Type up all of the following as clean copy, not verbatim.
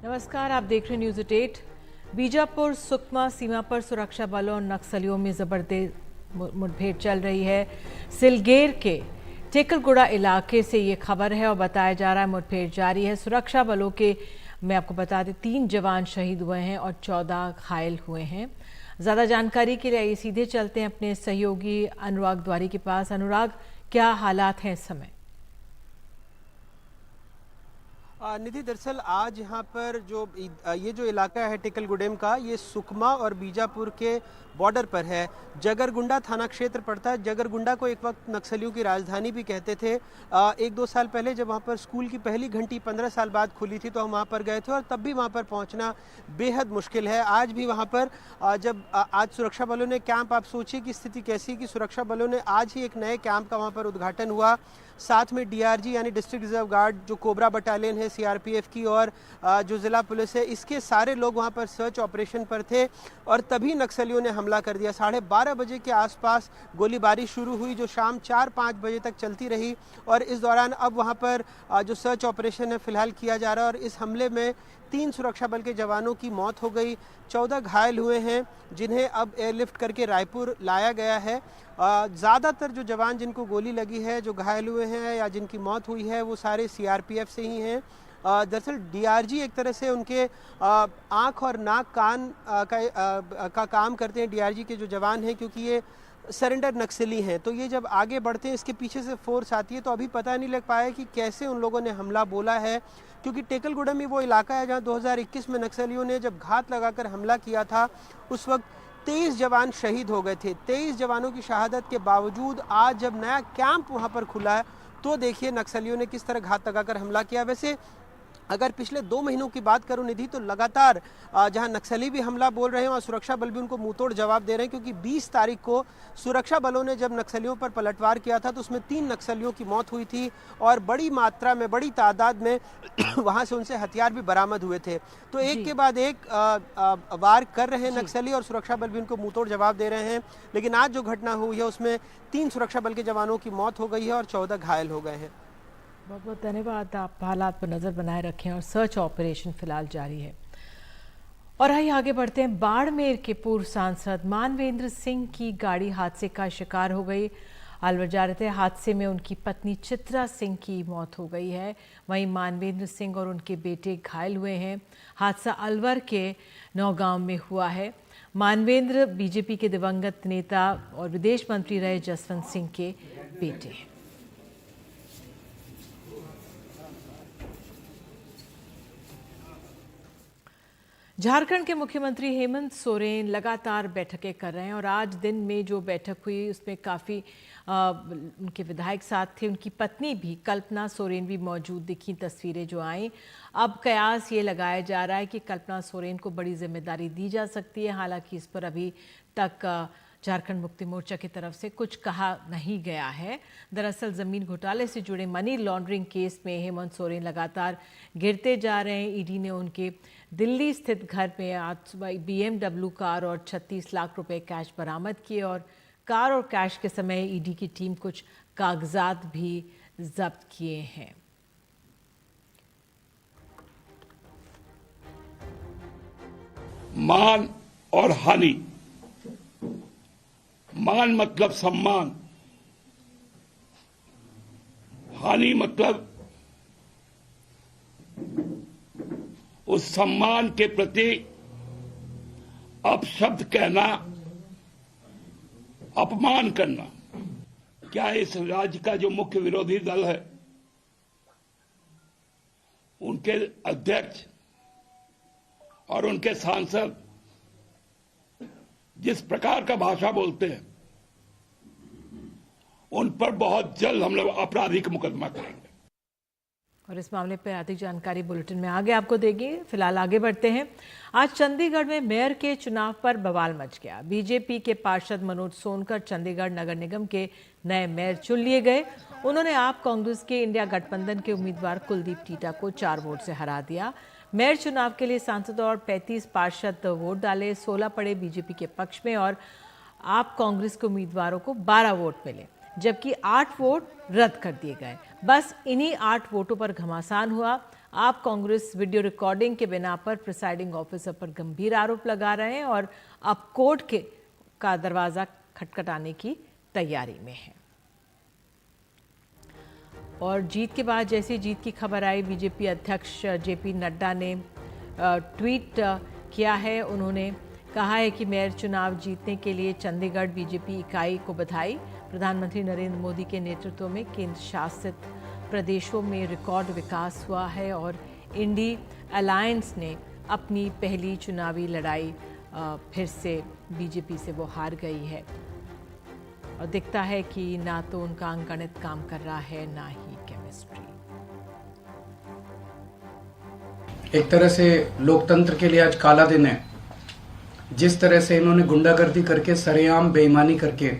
नमस्कार, आप देख रहे हैं न्यूज़ 8। बीजापुर सुकमा सीमा पर सुरक्षा बलों और नक्सलियों में जबरदस्त मुठभेड़ चल रही है। सिलगेर के टेकलगुड़ा इलाके से ये खबर है और बताया जा रहा है मुठभेड़ जारी है। सुरक्षा बलों के मैं आपको बता दें 3 जवान शहीद हुए हैं और 14 घायल हुए हैं। ज़्यादा जानकारी के लिए आइए सीधे चलते हैं अपने सहयोगी अनुराग द्वारी के पास। अनुराग, क्या हालात हैं इस समय? निधि, दरअसल आज यहाँ पर ये जो इलाका है टेकलगुडेम का, ये सुकमा और बीजापुर के बॉर्डर पर है। जगरगुंडा थाना क्षेत्र पड़ता है। जगरगुंडा को एक वक्त नक्सलियों की राजधानी भी कहते थे। 1-2 साल पहले जब वहाँ पर स्कूल की पहली घंटी 15 साल बाद खुली थी तो हम वहाँ पर गए थे और तब भी वहाँ पर पहुँचना बेहद मुश्किल है। आज भी वहाँ पर आज सुरक्षा बलों ने कैंप, आप सोचिए कि स्थिति कैसी है कि सुरक्षा बलों ने आज ही एक नए कैंप का वहाँ पर उद्घाटन हुआ। साथ में डीआरजी यानी डिस्ट्रिक्ट रिजर्व गार्ड, जो कोबरा बटालियन है सीआरपीएफ की, और जो ज़िला पुलिस है, इसके सारे लोग वहाँ पर सर्च ऑपरेशन पर थे और तभी नक्सलियों ने हमला कर दिया। 12:30 बजे के आसपास गोलीबारी शुरू हुई जो शाम 4-5 बजे तक चलती रही और इस दौरान अब वहाँ पर जो सर्च ऑपरेशन है फिलहाल किया जा रहा है और इस हमले में 3 सुरक्षा बल के जवानों की मौत हो गई, 14 घायल हुए हैं जिन्हें अब एयरलिफ्ट करके रायपुर लाया गया है। ज़्यादातर जो जवान जिनको गोली लगी है, जो घायल हुए हैं या जिनकी मौत हुई है, वो सारे सीआरपीएफ से ही हैं। दरअसल डीआरजी एक तरह से उनके आँख और नाक कान का काम करते हैं, डीआरजी के जो जवान हैं, क्योंकि ये सरेंडर नक्सली हैं। तो ये जब आगे बढ़ते हैं, इसके पीछे से फोर्स आती है, तो अभी पता नहीं लग पाया कि कैसे उन लोगों ने हमला बोला है, क्योंकि टेकलगुड़ा में वो इलाका है जहाँ 2021 में नक्सलियों ने जब घात लगाकर हमला किया था, उस वक्त 23 जवान शहीद हो गए थे। 23 जवानों की शहादत के बावजूद आज जब नया कैंप वहाँ पर खुला है तो देखिए नक्सलियों ने किस तरह घात लगाकर हमला किया। वैसे अगर पिछले 2 महीनों की बात करूं निधि, तो लगातार जहां नक्सली भी हमला बोल रहे हैं और सुरक्षा बल भी उनको मुंहतोड़ जवाब दे रहे हैं, क्योंकि 20 तारीख को सुरक्षा बलों ने जब नक्सलियों पर पलटवार किया था तो उसमें 3 नक्सलियों की मौत हुई थी और बड़ी मात्रा में, बड़ी तादाद में वहां से उनसे हथियार भी बरामद हुए थे। तो एक के बाद एक वार कर रहे हैं नक्सली और सुरक्षा बल भी उनको मुंहतोड़ जवाब दे रहे हैं। लेकिन आज जो घटना हुई है उसमें 3 सुरक्षा बल के जवानों की मौत हो गई है और 14 घायल हो गए हैं। बहुत बहुत धन्यवाद। आप हालात पर नज़र बनाए रखें और सर्च ऑपरेशन फिलहाल जारी है। और आइए आगे बढ़ते हैं। बाड़मेर के पूर्व सांसद मानवेंद्र सिंह की गाड़ी हादसे का शिकार हो गई। अलवर जा रहे थे, हादसे में उनकी पत्नी चित्रा सिंह की मौत हो गई है। वहीं मानवेंद्र सिंह और उनके बेटे घायल हुए हैं। हादसा अलवर के नौगांव में हुआ है। मानवेंद्र बीजेपी के दिवंगत नेता और विदेश मंत्री रहे जसवंत सिंह के बेटे हैं। झारखंड के मुख्यमंत्री हेमंत सोरेन लगातार बैठकें कर रहे हैं और आज दिन में जो बैठक हुई उसमें काफ़ी उनके विधायक साथ थे। उनकी पत्नी भी, कल्पना सोरेन भी मौजूद दिखी, तस्वीरें जो आई। अब कयास ये लगाया जा रहा है कि कल्पना सोरेन को बड़ी जिम्मेदारी दी जा सकती है। हालांकि इस पर अभी तक झारखंड मुक्ति मोर्चा की तरफ से कुछ कहा नहीं गया है। दरअसल ज़मीन घोटाले से जुड़े मनी लॉन्ड्रिंग केस में हेमंत सोरेन लगातार गिरते जा रहे हैं। ईडी ने उनके दिल्ली स्थित घर में आज सुबह BMW कार और 36 लाख रुपए कैश बरामद किए और कार और कैश के समय ईडी की टीम कुछ कागजात भी जब्त किए हैं। मान और हानि। मान मतलब सम्मान, हानि मतलब उस सम्मान के प्रति अपशब्द कहना, अपमान करना। क्या इस राज्य का जो मुख्य विरोधी दल है, उनके अध्यक्ष और उनके सांसद जिस प्रकार का भाषा बोलते हैं, उन पर बहुत जल्द हम लोग आपराधिक मुकदमा करेंगे। और इस मामले पर अधिक जानकारी बुलेटिन में आगे आपको देंगे। फिलहाल आगे बढ़ते हैं। आज चंडीगढ़ में मेयर के चुनाव पर बवाल मच गया। बीजेपी के पार्षद मनोज सोनकर चंडीगढ़ नगर निगम के नए मेयर चुन लिए गए। उन्होंने आप कांग्रेस के इंडिया गठबंधन के उम्मीदवार कुलदीप टीटा को 4 वोट से हरा दिया। मेयर चुनाव के लिए सांसद और 35 पार्षद वोट डाले, 16 पड़े बीजेपी के पक्ष में और आप कांग्रेस के उम्मीदवारों को 12 वोट मिले, जबकि 8 वोट रद्द कर दिए गए। बस इन्हीं 8 वोटों पर घमासान हुआ। आप कांग्रेस वीडियो रिकॉर्डिंग के बिना पर प्रिसाइडिंग ऑफिसर पर गंभीर आरोप लगा रहे हैं और अब कोर्ट का दरवाजा खटखटाने की तैयारी में है। और जीत के बाद जैसे जीत की खबर आई, बीजेपी अध्यक्ष जेपी नड्डा ने ट्वीट किया है। उन्होंने कहा है कि मेयर चुनाव जीतने के लिए चंडीगढ़ बीजेपी इकाई को बधाई। प्रधानमंत्री नरेंद्र मोदी के नेतृत्व में केंद्र शासित प्रदेशों में रिकॉर्ड विकास हुआ है और इंडी अलायंस ने अपनी पहली चुनावी लड़ाई फिर से बीजेपी से वो हार गई है और दिखता है कि ना तो उनका अंकगणित काम कर रहा है ना ही केमिस्ट्री। एक तरह से लोकतंत्र के लिए आज काला दिन है। जिस तरह से इन्होंने गुंडागर्दी करके सरेआम बेईमानी करके,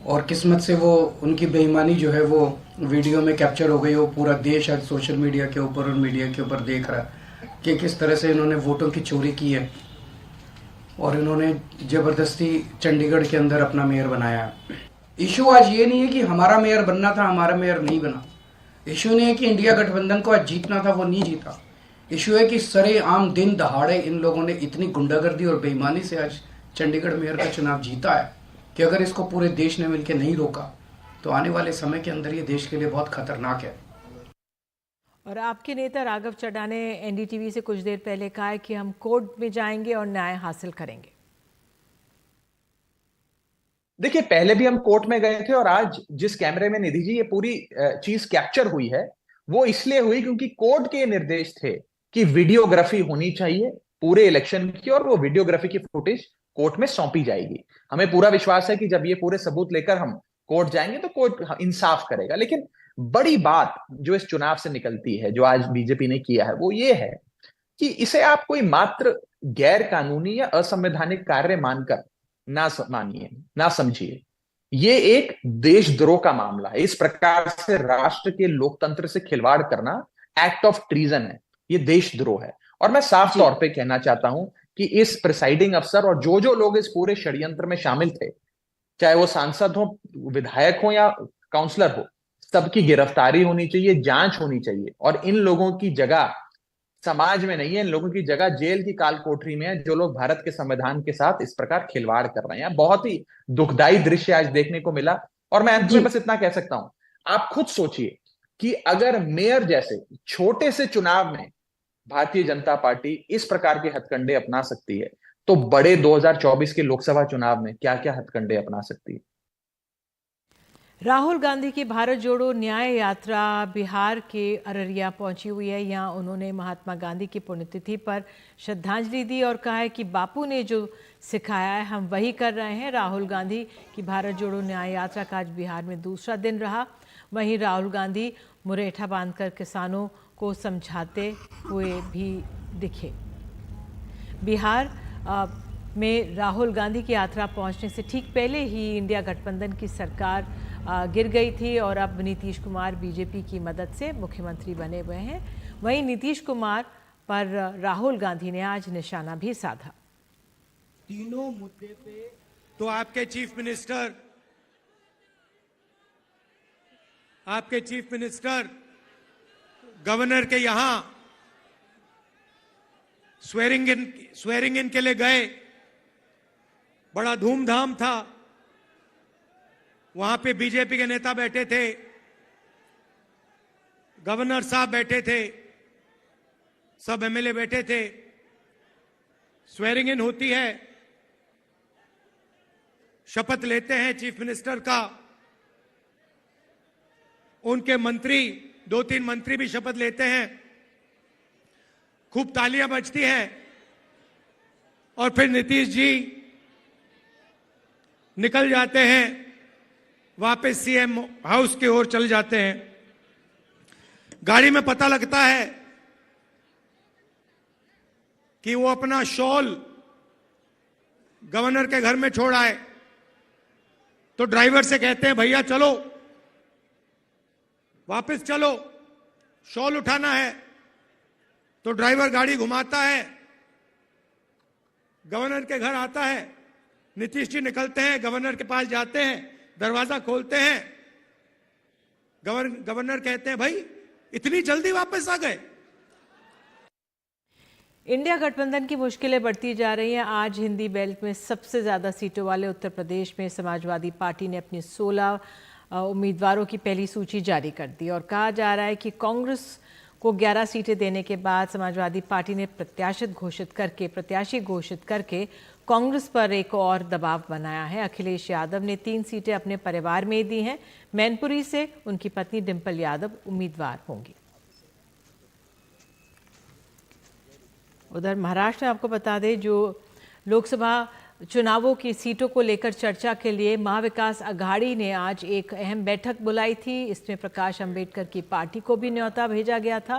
और किस्मत से वो उनकी बेईमानी जो है वो वीडियो में कैप्चर हो गई। वो पूरा देश आज सोशल मीडिया के ऊपर और मीडिया के ऊपर देख रहा है कि किस तरह से इन्होंने वोटों की चोरी की है और इन्होंने जबरदस्ती चंडीगढ़ के अंदर अपना मेयर बनाया है। इशू आज ये नहीं है कि हमारा मेयर बनना था, हमारा मेयर नहीं बना। इशू नहीं है कि इंडिया गठबंधन को आज जीतना था, वो नहीं जीता। इशू है कि सरेआम दिन दहाड़े इन लोगों ने इतनी गुंडागर्दी और बेईमानी से आज चंडीगढ़ मेयर का चुनाव जीता है कि अगर इसको पूरे देश ने मिलकर नहीं रोका तो आने वाले समय के अंदर ये देश के लिए बहुत खतरनाक है। और आपके नेता राघव चड्ढा ने एनडीटीवी से कुछ देर पहले कहा है कि हम कोर्ट में जाएंगे और न्याय हासिल करेंगे। देखिए, पहले भी हम कोर्ट में गए थे और आज जिस कैमरे में निधि जी ये पूरी चीज कैप्चर हुई है वो इसलिए हुई क्योंकि कोर्ट के निर्देश थे कि वीडियोग्राफी होनी चाहिए पूरे इलेक्शन की और वो वीडियोग्राफी की फुटेज कोर्ट में सौंपी जाएगी। हमें पूरा विश्वास है कि जब ये पूरे सबूत लेकर हम कोर्ट जाएंगे तो कोर्ट इंसाफ करेगा। लेकिन बड़ी बात जो इस चुनाव से निकलती है, जो आज बीजेपी ने किया है, वो ये है कि इसे आप कोई मात्र गैर कानूनी या असंवैधानिक कार्य मानकर ना मानिए, ना समझिए। ये एक देशद्रोह का मामला है। इस प्रकार से राष्ट्र के लोकतंत्र से खिलवाड़ करना एक्ट ऑफ ट्रीजन है, ये देशद्रोह है। और मैं साफ तौर पे कहना चाहता हूं कि इस प्रिसाइडिंग अफसर और जो लोग इस पूरे षड्यंत्र में शामिल थे, चाहे वो सांसद हो, विधायक हो या काउंसलर हो, सबकी गिरफ्तारी होनी चाहिए, जांच होनी चाहिए। और इन लोगों की जगह समाज में नहीं है, इन लोगों की जगह जेल की काल कोठरी में है, जो लोग भारत के संविधान के साथ इस प्रकार खिलवाड़ कर रहे हैं। बहुत ही दुखदाई दृश्य आज देखने को मिला। और मैं अंत में बस इतना कह सकता हूं, आप खुद सोचिए कि अगर मेयर जैसे छोटे से चुनाव में भारतीय जनता पार्टी इस प्रकार के हथकंडे अपना सकती है, तो बड़े 2024 के लोकसभा चुनाव में क्या क्या हथकंडे अपना सकती है। राहुल गांधी की भारत जोड़ो न्याय यात्रा बिहार के अररिया पहुंची हुई है। यहां उन्होंने महात्मा गांधी की पुण्यतिथि पर श्रद्धांजलि दी और कहा है कि बापू ने जो सिखाया है हम वही कर रहे हैं। राहुल गांधी की भारत जोड़ो न्याय यात्रा का आज बिहार में दूसरा दिन रहा। वहीं राहुल गांधी मुरेठा बांधकर किसानों को समझाते हुए भी दिखे। बिहार में राहुल गांधी की यात्रा पहुंचने से ठीक पहले ही इंडिया गठबंधन की सरकार गिर गई थी और अब नीतीश कुमार बीजेपी की मदद से मुख्यमंत्री बने हुए हैं। वहीं नीतीश कुमार पर राहुल गांधी ने आज निशाना भी साधा। तीनों मुद्दे पे तो आपके चीफ मिनिस्टर गवर्नर के यहां स्वेरिंग इन के लिए गए, बड़ा धूमधाम था। वहां पे बीजेपी के नेता बैठे थे, गवर्नर साहब बैठे थे, सब एमएलए बैठे थे। स्वेरिंग इन होती है, शपथ लेते हैं चीफ मिनिस्टर का, उनके मंत्री 2-3 मंत्री भी शपथ लेते हैं, खूब तालियां बजती हैं और फिर नीतीश जी निकल जाते हैं, वापस सीएम हाउस की ओर चल जाते हैं। गाड़ी में पता लगता है कि वो अपना शॉल गवर्नर के घर में छोड़ आए, तो ड्राइवर से कहते हैं भैया चलो वापस चलो, शॉल उठाना है। तो ड्राइवर गाड़ी घुमाता है, गवर्नर के घर आता है। नीतीश जी निकलते हैं, गवर्नर के पास जाते हैं, दरवाजा खोलते हैं। गवर्नर कहते हैं भाई इतनी जल्दी वापस आ गए। इंडिया गठबंधन की मुश्किलें बढ़ती जा रही हैं। आज हिंदी बेल्ट में सबसे ज़्यादा सीटों वाले उत्तर प्रदेश में समाजवादी पार्टी ने अपनी 16 उम्मीदवारों की पहली सूची जारी कर दी और कहा जा रहा है कि कांग्रेस को 11 सीटें देने के बाद समाजवादी पार्टी ने प्रत्याशी घोषित करके कांग्रेस पर एक और दबाव बनाया है। अखिलेश यादव ने 3 सीटें अपने परिवार में दी हैं। मैनपुरी से उनकी पत्नी डिंपल यादव उम्मीदवार होंगी। उधर महाराष्ट्र में आपको बता दें, जो लोकसभा चुनावों की सीटों को लेकर चर्चा के लिए महाविकास अघाड़ी ने आज एक अहम बैठक बुलाई थी। इसमें प्रकाश अंबेडकर की पार्टी को भी न्योता भेजा गया था।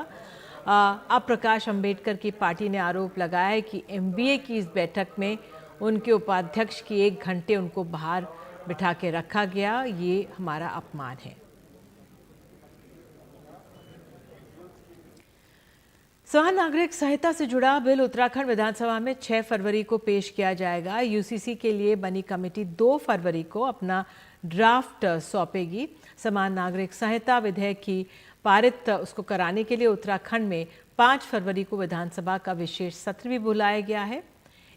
अब प्रकाश अंबेडकर की पार्टी ने आरोप लगाया है कि एमबीए की इस बैठक में उनके उपाध्यक्ष की 1 घंटे उनको बाहर बिठा के रखा गया। ये हमारा अपमान है। समान नागरिक संहिता से जुड़ा बिल उत्तराखंड विधानसभा में 6 फरवरी को पेश किया जाएगा। यूसीसी के लिए बनी कमेटी 2 फरवरी को अपना ड्राफ्ट सौंपेगी। समान नागरिक संहिता विधेयक की पारित उसको कराने के लिए उत्तराखंड में 5 फरवरी को विधानसभा का विशेष सत्र भी बुलाया गया है।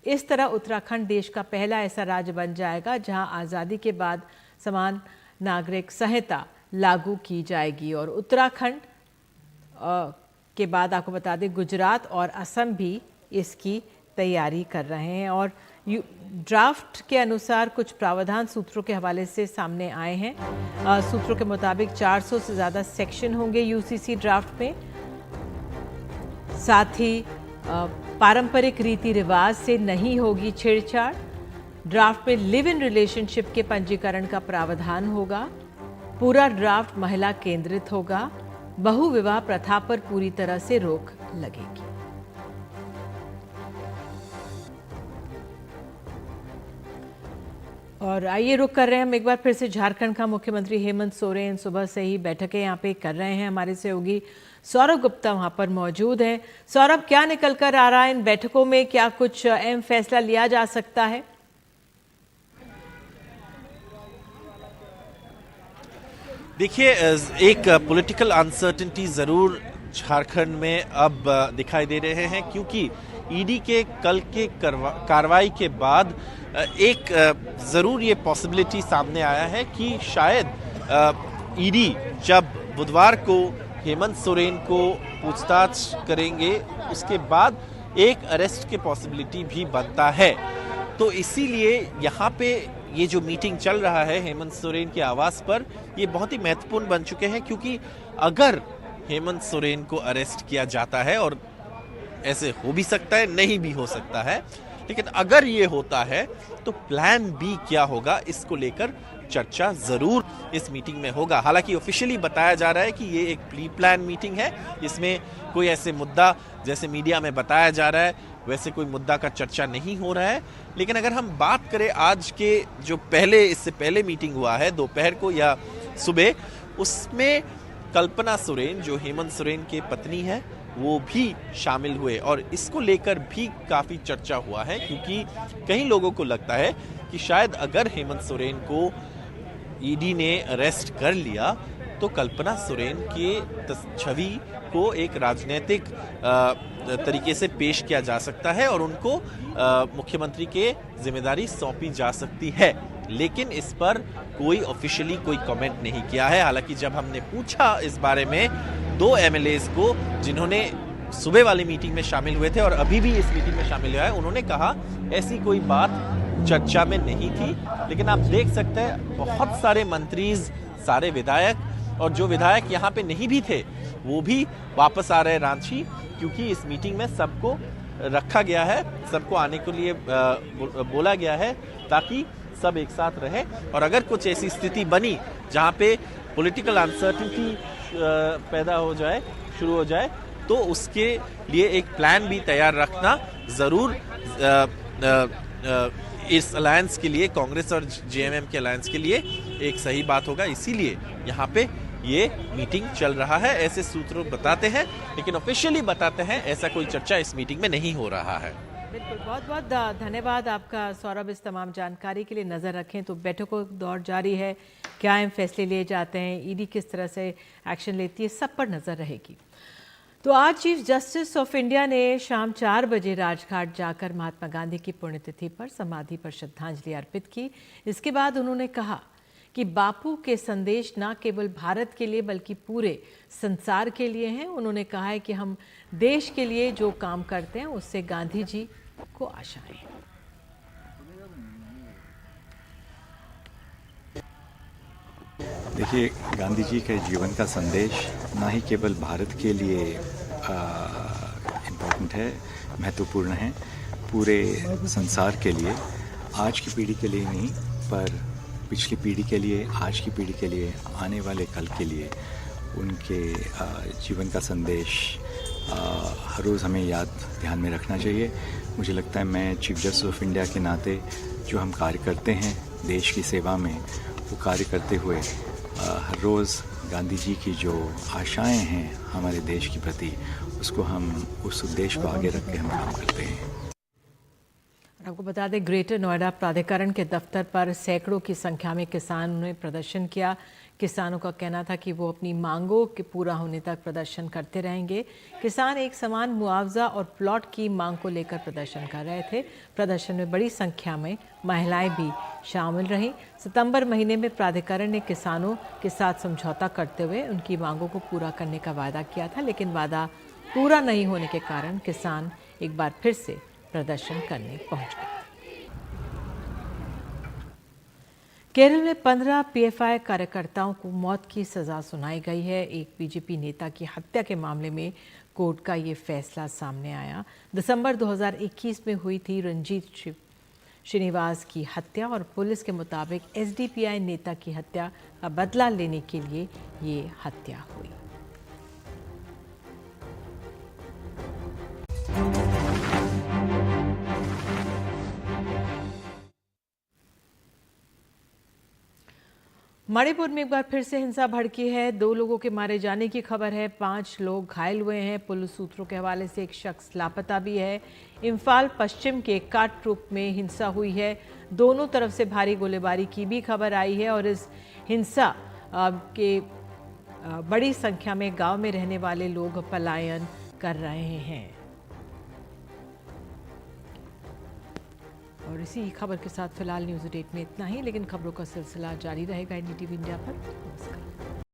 इस तरह उत्तराखंड देश का पहला ऐसा राज्य बन जाएगा जहां आज़ादी के बाद समान नागरिक संहिता लागू की जाएगी। और उत्तराखंड के बाद आपको बता दें, गुजरात और असम भी इसकी तैयारी कर रहे हैं। और ड्राफ्ट के अनुसार कुछ प्रावधान सूत्रों के हवाले से सामने आए हैं। सूत्रों के मुताबिक 400 से ज़्यादा सेक्शन होंगे यूसीसी ड्राफ्ट में। साथ ही पारंपरिक रीति रिवाज से नहीं होगी छेड़छाड़। ड्राफ्ट में लिव इन रिलेशनशिप के पंजीकरण का प्रावधान होगा। पूरा ड्राफ्ट महिला केंद्रित होगा। बहु विवाह प्रथा पर पूरी तरह से रोक लगेगी। और आइए रुक कर रहे हैं हम एक बार फिर से झारखंड का। मुख्यमंत्री हेमंत सोरेन सुबह से ही बैठकें यहाँ पे कर रहे हैं। हमारे सहयोगी सौरभ गुप्ता वहाँ पर मौजूद हैं। सौरभ, क्या निकल कर आ रहा है इन बैठकों में? क्या कुछ अहम फैसला लिया जा सकता है? देखिए, एक पॉलिटिकल अनसर्टेनिटी ज़रूर झारखंड में अब दिखाई दे रहे हैं, क्योंकि ईडी के कल के कार्रवाई के बाद एक ज़रूर ये पॉसिबिलिटी सामने आया है कि शायद ईडी जब बुधवार को हेमंत सोरेन को पूछताछ करेंगे उसके बाद एक अरेस्ट की पॉसिबिलिटी भी बनता है। तो इसीलिए यहाँ पे ये जो मीटिंग चल रहा है हेमंत सोरेन के आवास पर, ये बहुत ही महत्वपूर्ण बन चुके हैं, क्योंकि अगर हेमंत सोरेन को अरेस्ट किया जाता है, और ऐसे हो भी सकता है नहीं भी हो सकता है, लेकिन अगर ये होता है तो प्लान बी क्या होगा, इसको लेकर चर्चा जरूर इस मीटिंग में होगा। हालांकि ऑफिशियली बताया जा रहा है कि ये एक प्री प्लान मीटिंग है। इसमें कोई ऐसे मुद्दा, जैसे मीडिया में बताया जा रहा है, वैसे कोई मुद्दा का चर्चा नहीं हो रहा है। लेकिन अगर हम बात करें आज के जो इससे पहले मीटिंग हुआ है दोपहर को या सुबह, उसमें कल्पना सोरेन जो हेमंत सोरेन के पत्नी है वो भी शामिल हुए, और इसको लेकर भी काफ़ी चर्चा हुआ है, क्योंकि कई लोगों को लगता है कि शायद अगर हेमंत सोरेन को ईडी ने अरेस्ट कर लिया तो कल्पना सोरेन के छवि को एक राजनीतिक तरीके से पेश किया जा सकता है और उनको मुख्यमंत्री के जिम्मेदारी सौंपी जा सकती है। लेकिन इस पर कोई ऑफिशियली कोई कमेंट नहीं किया है। हालांकि जब हमने पूछा इस बारे में 2 एमएलएज को, जिन्होंने सुबह वाली मीटिंग में शामिल हुए थे और अभी भी इस मीटिंग में शामिल हुआ है, उन्होंने कहा ऐसी कोई बात चर्चा में नहीं थी। लेकिन आप देख सकते हैं बहुत सारे मंत्री, सारे विधायक, और जो विधायक यहाँ पे नहीं भी थे वो भी वापस आ रहे रांची, क्योंकि इस मीटिंग में सबको रखा गया है, सबको आने के लिए बोला गया है, ताकि सब एक साथ रहे। और अगर कुछ ऐसी स्थिति बनी जहाँ पे पॉलिटिकल अनसर्टेनिटी पैदा हो जाए, शुरू हो जाए, तो उसके लिए एक प्लान भी तैयार रखना ज़रूर इस अलायंस के लिए, कांग्रेस और जेएमएम के अलायंस के लिए एक सही बात होगा। इसीलिए यहाँ पे ये मीटिंग चल रहा है, ऐसे सूत्र बताते हैं, लेकिन ऑफिशियली बताते हैं ऐसा कोई चर्चा इस मीटिंग में नहीं हो रहा है। बिल्कुल, बहुत बहुत धन्यवाद आपका सौरभ। इस तमाम जानकारी के लिए नज़र रखें तो बैठकों का दौर जारी है, क्या अहम फैसले लिए जाते हैं, ईडी किस तरह से एक्शन लेती है, सब पर नज़र रहेगी। तो आज चीफ जस्टिस ऑफ इंडिया ने शाम 4 बजे राजघाट जाकर महात्मा गांधी की पुण्यतिथि पर समाधि पर श्रद्धांजलि अर्पित की। इसके बाद उन्होंने कहा कि बापू के संदेश न केवल भारत के लिए बल्कि पूरे संसार के लिए हैं। उन्होंने कहा है कि हम देश के लिए जो काम करते हैं उससे गांधी जी को आशाएं। देखिए, गांधी जी के जीवन का संदेश ना ही केवल भारत के लिए इम्पोर्टेंट है, महत्वपूर्ण है, पूरे संसार के लिए, आज की पीढ़ी के लिए नहीं पर पिछली पीढ़ी के लिए, आज की पीढ़ी के लिए, आने वाले कल के लिए उनके जीवन का संदेश हर रोज़ हमें याद ध्यान में रखना चाहिए। मुझे लगता है मैं चीफ जस्टिस ऑफ इंडिया के नाते जो हम कार्य करते हैं देश की सेवा में, वो कार्य करते हुए हर रोज़ गांधी जी की जो आशाएं हैं हमारे देश के प्रति, उसको हम उस उद्देश्य को आगे रख के हम काम करते हैं। आपको बता दें, ग्रेटर नोएडा प्राधिकरण के दफ्तर पर सैकड़ों की संख्या में किसानों ने प्रदर्शन किया। किसानों का कहना था कि वो अपनी मांगों के पूरा होने तक प्रदर्शन करते रहेंगे। किसान एक समान मुआवजा और प्लॉट की मांग को लेकर प्रदर्शन कर रहे थे। प्रदर्शन में बड़ी संख्या में महिलाएं भी शामिल रहीं। सितंबर महीने में प्राधिकरण ने किसानों के साथ समझौता करते हुए उनकी मांगों को पूरा करने का वादा किया था, लेकिन वादा पूरा नहीं होने के कारण किसान एक बार फिर से प्रदर्शन करने पहुंच गए। केरल में 15 पीएफआई कार्यकर्ताओं को मौत की सजा सुनाई गई है। एक बीजेपी नेता की हत्या के मामले में कोर्ट का ये फैसला सामने आया। दिसंबर 2021 में हुई थी रंजीत श्रीनिवास की हत्या और पुलिस के मुताबिक एसडीपीआई नेता की हत्या का बदला लेने के लिए ये हत्या हुई। मणिपुर में एक बार फिर से हिंसा भड़की है। 2 लोगों के मारे जाने की खबर है, 5 लोग घायल हुए हैं। पुलिस सूत्रों के हवाले से एक शख्स लापता भी है। इम्फाल पश्चिम के काटरूप में हिंसा हुई है। दोनों तरफ से भारी गोलीबारी की भी खबर आई है और इस हिंसा के बड़ी संख्या में गांव में रहने वाले लोग पलायन कर रहे हैं। और इसी खबर के साथ फिलहाल न्यूज़ अपडेट में इतना ही, लेकिन खबरों का सिलसिला जारी रहेगा एनडीटीवी इंडिया पर। नमस्कार।